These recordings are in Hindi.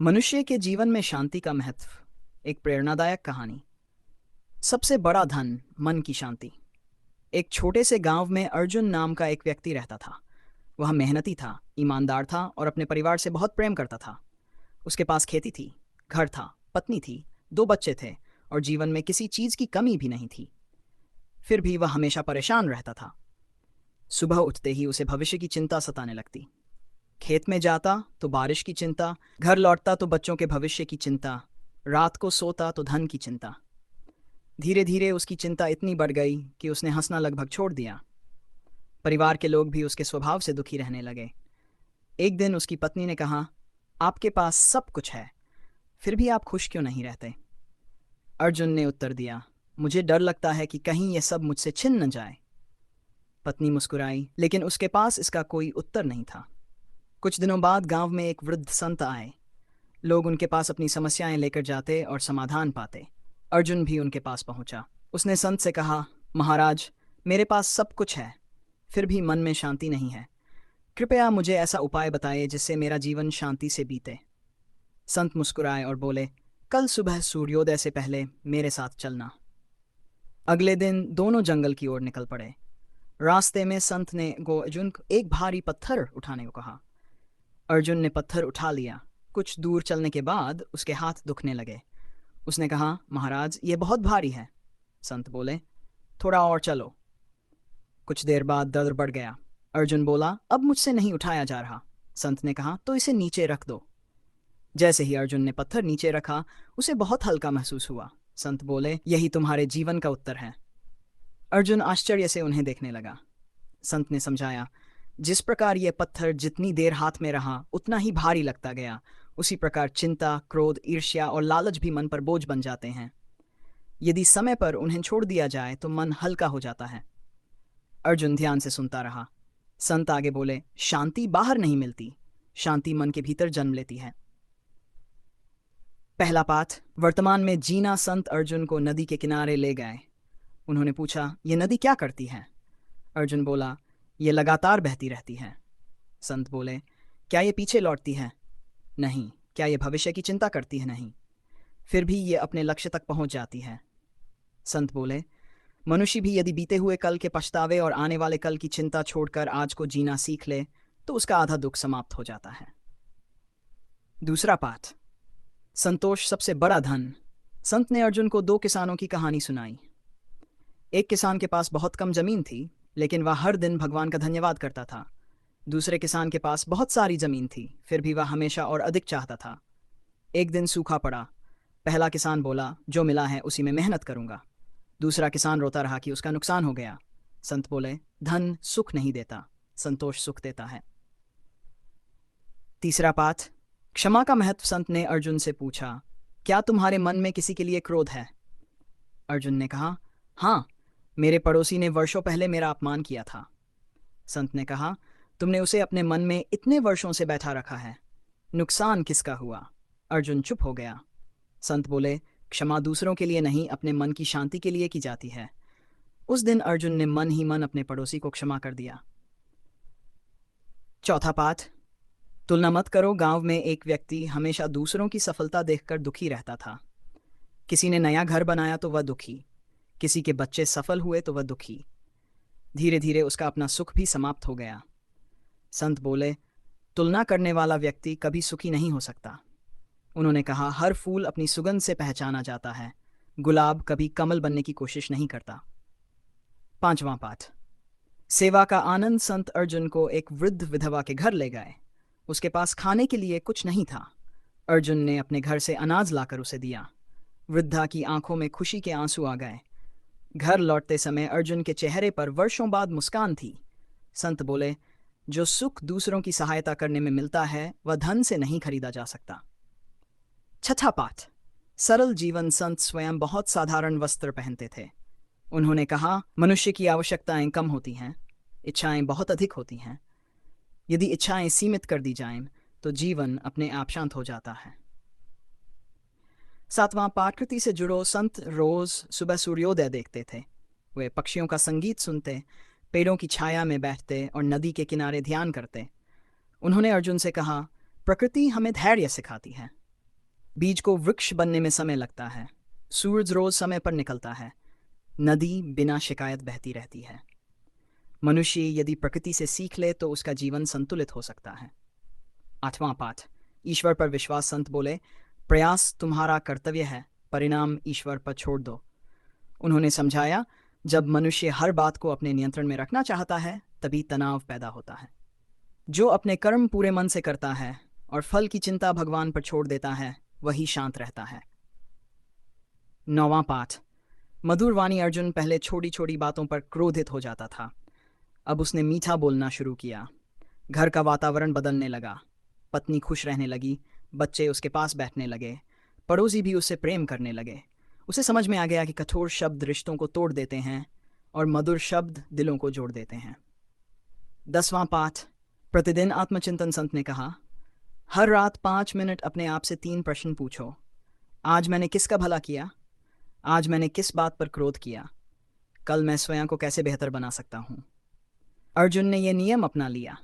मनुष्य के जीवन में शांति का महत्व। एक प्रेरणादायक कहानी। सबसे बड़ा धन मन की शांति। एक छोटे से गांव में अर्जुन नाम का एक व्यक्ति रहता था। वह मेहनती था, ईमानदार था और अपने परिवार से बहुत प्रेम करता था। उसके पास खेती थी, घर था, पत्नी थी, दो बच्चे थे और जीवन में किसी चीज की कमी भी नहीं थी। फिर भी वह हमेशा परेशान रहता था। सुबह उठते ही उसे भविष्य की चिंता सताने लगती। खेत में जाता तो बारिश की चिंता, घर लौटता तो बच्चों के भविष्य की चिंता, रात को सोता तो धन की चिंता। धीरे धीरे उसकी चिंता इतनी बढ़ गई कि उसने हंसना लगभग छोड़ दिया। परिवार के लोग भी उसके स्वभाव से दुखी रहने लगे। एक दिन उसकी पत्नी ने कहा, आपके पास सब कुछ है, फिर भी आप खुश क्यों नहीं रहते? अर्जुन ने उत्तर दिया, मुझे डर लगता है कि कहीं यह सब मुझसे छिन न जाए। पत्नी मुस्कुराई, लेकिन उसके पास इसका कोई उत्तर नहीं था। कुछ दिनों बाद गांव में एक वृद्ध संत आए। लोग उनके पास अपनी समस्याएं लेकर जाते और समाधान पाते। अर्जुन भी उनके पास पहुंचा। उसने संत से कहा, महाराज, मेरे पास सब कुछ है, फिर भी मन में शांति नहीं है। कृपया मुझे ऐसा उपाय बताइए जिससे मेरा जीवन शांति से बीते। संत मुस्कुराए और बोले, कल सुबह सूर्योदय से पहले मेरे साथ चलना। अगले दिन दोनों जंगल की ओर निकल पड़े। रास्ते में संत ने अर्जुन को एक भारी पत्थर उठाने को कहा। अर्जुन ने पत्थर उठा लिया। कुछ दूर चलने के बाद उसके हाथ दुखने लगे। उसने कहा, महाराज, ये बहुत भारी है। संत बोले, थोड़ा और चलो। कुछ देर बाद दर्द बढ़ गया। अर्जुन बोला, अब मुझसे नहीं उठाया जा रहा। संत ने कहा, तो इसे नीचे रख दो। जैसे ही अर्जुन ने पत्थर नीचे रखा, उसे बहुत हल्का महसूस हुआ। संत बोले, यही तुम्हारे जीवन का उत्तर है। अर्जुन आश्चर्य से उन्हें देखने लगा। संत ने समझाया, जिस प्रकार यह पत्थर जितनी देर हाथ में रहा उतना ही भारी लगता गया, उसी प्रकार चिंता, क्रोध, ईर्ष्या और लालच भी मन पर बोझ बन जाते हैं। यदि समय पर उन्हें छोड़ दिया जाए तो मन हल्का हो जाता है। अर्जुन ध्यान से सुनता रहा। संत आगे बोले, शांति बाहर नहीं मिलती, शांति मन के भीतर जन्म लेती है। पहला पाठ, वर्तमान में जीना। संत अर्जुन को नदी के किनारे ले गए। उन्होंने पूछा, ये नदी क्या करती है? अर्जुन बोला, ये लगातार बहती रहती है। संत बोले, क्या ये पीछे लौटती है? नहीं। क्या ये भविष्य की चिंता करती है? नहीं। फिर भी ये अपने लक्ष्य तक पहुंच जाती है। संत बोले, मनुष्य भी यदि बीते हुए कल के पछतावे और आने वाले कल की चिंता छोड़कर आज को जीना सीख ले तो उसका आधा दुख समाप्त हो जाता है। दूसरा पाठ, संतोष सबसे बड़ा धन। संत ने अर्जुन को दो किसानों की कहानी सुनाई। एक किसान के पास बहुत कम जमीन थी, लेकिन वह हर दिन भगवान का धन्यवाद करता था। दूसरे किसान के पास बहुत सारी जमीन थी, फिर भी वह हमेशा और अधिक चाहता था। एक दिन सूखा पड़ा। पहला किसान बोला, जो मिला है उसी में मेहनत करूंगा। दूसरा किसान रोता रहा कि उसका नुकसान हो गया। संत बोले, धन सुख नहीं देता, संतोष सुख देता है। तीसरा पाठ, क्षमा का महत्व। संत ने अर्जुन से पूछा, क्या तुम्हारे मन में किसी के लिए क्रोध है? अर्जुन ने कहा, हाँ, मेरे पड़ोसी ने वर्षों पहले मेरा अपमान किया था। संत ने कहा, तुमने उसे अपने मन में इतने वर्षों से बैठा रखा है, नुकसान किसका हुआ? अर्जुन चुप हो गया। संत बोले, क्षमा दूसरों के लिए नहीं, अपने मन की शांति के लिए की जाती है। उस दिन अर्जुन ने मन ही मन अपने पड़ोसी को क्षमा कर दिया। चौथा पाठ, तुलना मत करो। गांव में एक व्यक्ति हमेशा दूसरों की सफलता देखकर दुखी रहता था। किसी ने नया घर बनाया तो वह दुखी, किसी के बच्चे सफल हुए तो वह दुखी। धीरे धीरे उसका अपना सुख भी समाप्त हो गया। संत बोले, तुलना करने वाला व्यक्ति कभी सुखी नहीं हो सकता। उन्होंने कहा, हर फूल अपनी सुगंध से पहचाना जाता है, गुलाब कभी कमल बनने की कोशिश नहीं करता। पांचवां पाठ, सेवा का आनंद। संत अर्जुन को एक वृद्ध विधवा के घर ले गए। उसके पास खाने के लिए कुछ नहीं था। अर्जुन ने अपने घर से अनाज लाकर उसे दिया। वृद्धा की आंखों में खुशी के आंसू आ गए। घर लौटते समय अर्जुन के चेहरे पर वर्षों बाद मुस्कान थी। संत बोले, जो सुख दूसरों की सहायता करने में मिलता है वह धन से नहीं खरीदा जा सकता। छठा पाठ, सरल जीवन। संत स्वयं बहुत साधारण वस्त्र पहनते थे। उन्होंने कहा, मनुष्य की आवश्यकताएं कम होती हैं, इच्छाएं बहुत अधिक होती हैं। यदि इच्छाएं सीमित कर दी जाएं तो जीवन अपने आप शांत हो जाता है। सातवां, प्रकृति से जुड़ो। संत रोज सुबह सूर्योदय देखते थे। वे पक्षियों का संगीत सुनते, पेड़ों की छाया में बैठते और नदी के किनारे ध्यान करते। उन्होंने अर्जुन से कहा, प्रकृति हमें धैर्य सिखाती है, बीज को वृक्ष बनने में समय लगता है। सूरज रोज समय पर निकलता है। नदी बिना शिकायत बहती रहती है। मनुष्य यदि प्रकृति से सीख ले तो उसका जीवन संतुलित हो सकता है। 8वां पाठ, ईश्वर पर विश्वास। संत बोले, प्रयास तुम्हारा कर्तव्य है, परिणाम ईश्वर पर छोड़ दो। उन्होंने समझाया, जब मनुष्य हर बात को अपने नियंत्रण में रखना चाहता है तभी तनाव पैदा होता है। जो अपने कर्म पूरे मन से करता है और फल की चिंता भगवान पर छोड़ देता है वही शांत रहता है। 9वां पाठ, मधुर वाणी। अर्जुन पहले छोटी छोटी बातों पर क्रोधित हो जाता था। अब उसने मीठा बोलना शुरू किया। घर का वातावरण बदलने लगा। पत्नी खुश रहने लगी, बच्चे उसके पास बैठने लगे, पड़ोसी भी उससे प्रेम करने लगे। उसे समझ में आ गया कि कठोर शब्द रिश्तों को तोड़ देते हैं और मधुर शब्द दिलों को जोड़ देते हैं। 10वां पाठ, प्रतिदिन आत्मचिंतन। संत ने कहा, हर रात 5 मिनट अपने आप से 3 प्रश्न पूछो। आज मैंने किसका भला किया? आज मैंने किस बात पर क्रोध किया? कल मैं स्वयं को कैसे बेहतर बना सकता हूँ? अर्जुन ने यह नियम अपना लिया।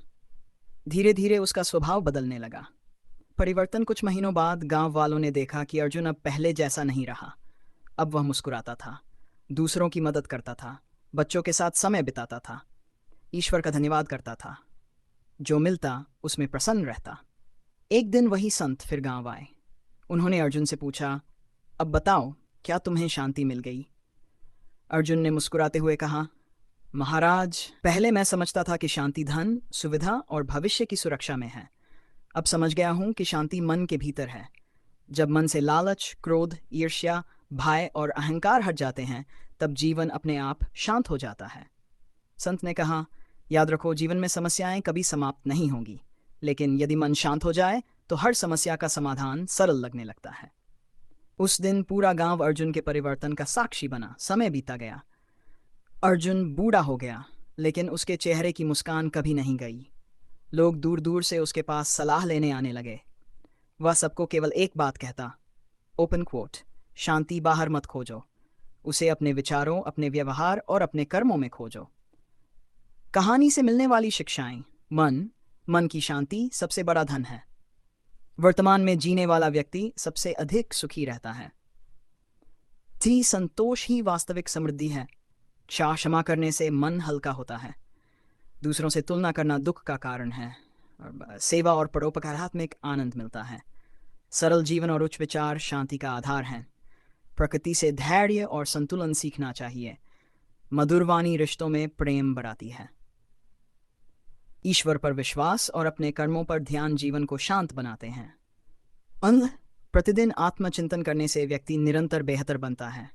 धीरे धीरे उसका स्वभाव बदलने लगा। परिवर्तन कुछ महीनों बाद गांव वालों ने देखा कि अर्जुन अब पहले जैसा नहीं रहा। अब वह मुस्कुराता था, दूसरों की मदद करता था, बच्चों के साथ समय बिताता था, ईश्वर का धन्यवाद करता था। जो मिलता उसमें प्रसन्न रहता। एक दिन वही संत फिर गांव आए। उन्होंने अर्जुन से पूछा, अब बताओ, क्या तुम्हें शांति मिल गई? अर्जुन ने मुस्कुराते हुए कहा, महाराज, पहले मैं समझता था कि शांति धन, सुविधा और भविष्य की सुरक्षा में है। अब समझ गया हूं कि शांति मन के भीतर है। जब मन से लालच, क्रोध, ईर्ष्या, भय और अहंकार हट जाते हैं तब जीवन अपने आप शांत हो जाता है। संत ने कहा, याद रखो, जीवन में समस्याएं कभी समाप्त नहीं होंगी, लेकिन यदि मन शांत हो जाए तो हर समस्या का समाधान सरल लगने लगता है। उस दिन पूरा गांव अर्जुन के परिवर्तन का साक्षी बना। समय बीता गया। अर्जुन बूढ़ा हो गया, लेकिन उसके चेहरे की मुस्कान कभी नहीं गई। लोग दूर दूर से उसके पास सलाह लेने आने लगे। वह सबको केवल एक बात कहता, ओपन क्वोट, शांति बाहर मत खोजो, उसे अपने विचारों, अपने व्यवहार और अपने कर्मों में खोजो। कहानी से मिलने वाली शिक्षाएं। मन की शांति सबसे बड़ा धन है। वर्तमान में जीने वाला व्यक्ति सबसे अधिक सुखी रहता है। संतोष ही वास्तविक समृद्धि है। क्षमा करने से मन हल्का होता है। दूसरों से तुलना करना दुख का कारण है। और सेवा और परोपकारात्मक आनंद मिलता है। सरल जीवन और उच्च विचार शांति का आधार हैं। प्रकृति से धैर्य और संतुलन सीखना चाहिए। मधुर वाणी रिश्तों में प्रेम बढ़ाती है। ईश्वर पर विश्वास और अपने कर्मों पर ध्यान जीवन को शांत बनाते हैं। प्रतिदिन आत्मचिंतन करने से व्यक्ति निरंतर बेहतर बनता है।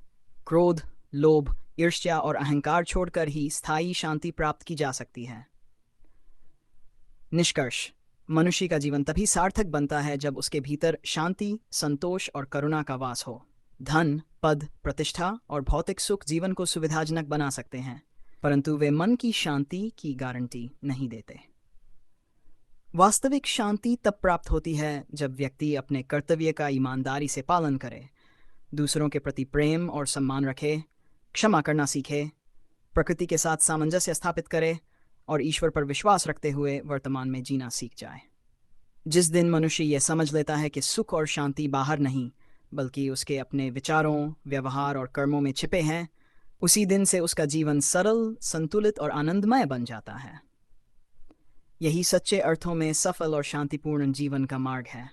क्रोध, लोभ, ईर्ष्या और अहंकार छोड़कर ही स्थायी शांति प्राप्त की जा सकती है। निष्कर्ष, मनुष्य का जीवन तभी सार्थक बनता है जब उसके भीतर शांति, संतोष और करुणा का वास हो। धन, पद, प्रतिष्ठा और भौतिक सुख जीवन को सुविधाजनक बना सकते हैं, परंतु वे मन की शांति की गारंटी नहीं देते। वास्तविक शांति तब प्राप्त होती है जब व्यक्ति अपने कर्तव्य का ईमानदारी से पालन करे, दूसरों के प्रति प्रेम और सम्मान रखे, क्षमा करना सीखे, प्रकृति के साथ सामंजस्य स्थापित करे और ईश्वर पर विश्वास रखते हुए वर्तमान में जीना सीख जाए। जिस दिन मनुष्य यह समझ लेता है कि सुख और शांति बाहर नहीं बल्कि उसके अपने विचारों, व्यवहार और कर्मों में छिपे हैं, उसी दिन से उसका जीवन सरल, संतुलित और आनंदमय बन जाता है। यही सच्चे अर्थों में सफल और शांतिपूर्ण जीवन का मार्ग है।